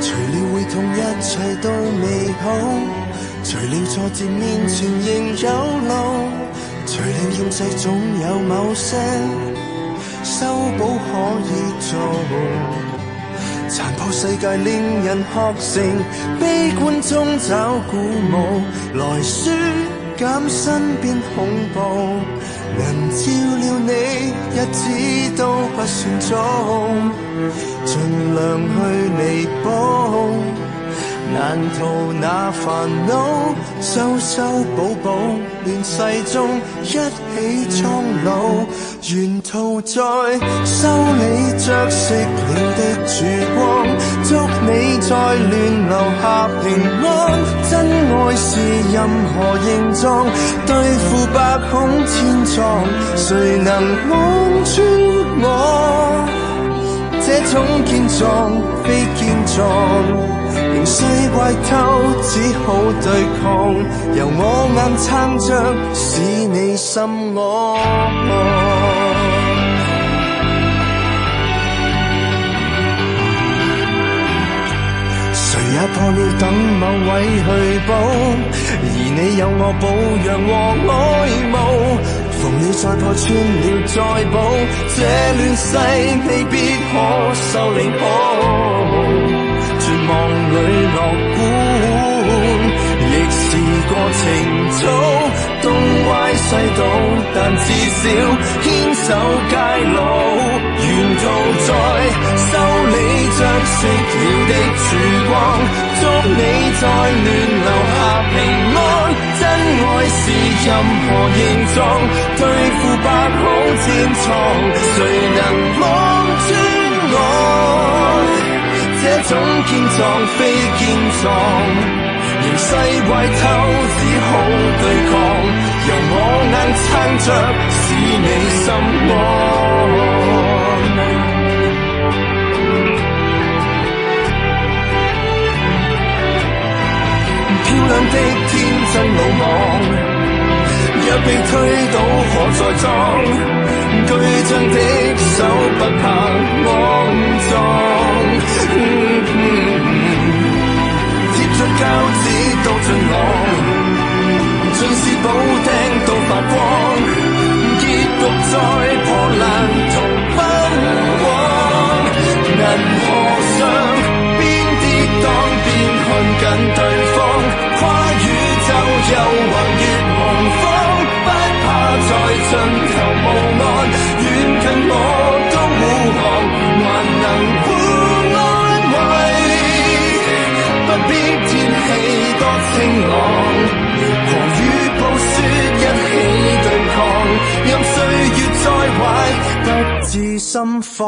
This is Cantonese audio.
除了會痛一切都美好，除了挫折面前仍有路，除了厭世總有某些修補可以做，殘破世界令人學成悲觀中找鼓舞，來紓減身邊恐怖，能照料你日子都不算早，盡量去彌補，難逃那煩惱，修修補補，亂世中一起蒼老，沿途在修理着熄了的曙光，祝你在亂留下平安，真愛是任何形狀，對付百孔千瘡，誰能望穿我這種健壯非健壯，形勢壞透只好對抗，由我硬撐着使你心安。誰也破了等某位去補，而你有我保養和愛慕，縫了再破穿了再補，這亂世未必可修理好，絕望裏樂觀，亦是過程早，東歪西倒，但至少牽手偕老，沿途在修理着熄了的曙光，祝你在亂留下平安，真愛是任何形狀，對付百孔千瘡，誰能望穿我這種健壯非健壯，形勢壞透只好對抗，由我硬撐着使你心安。漂亮的天真魯莽，若被推倒可再裝，巨匠的手不怕骯髒，貼着膠紙都俊朗，盡是補釘都發光，結局在破爛同崩荒，銀河上邊跌宕邊看緊對方，跨宇宙又橫越洪荒，不怕在盡頭無岸，遠近我都護航，還能互安慰，不必天氣多晴朗，狂雨暴雪一起對抗，任歲月再壞不致心慌。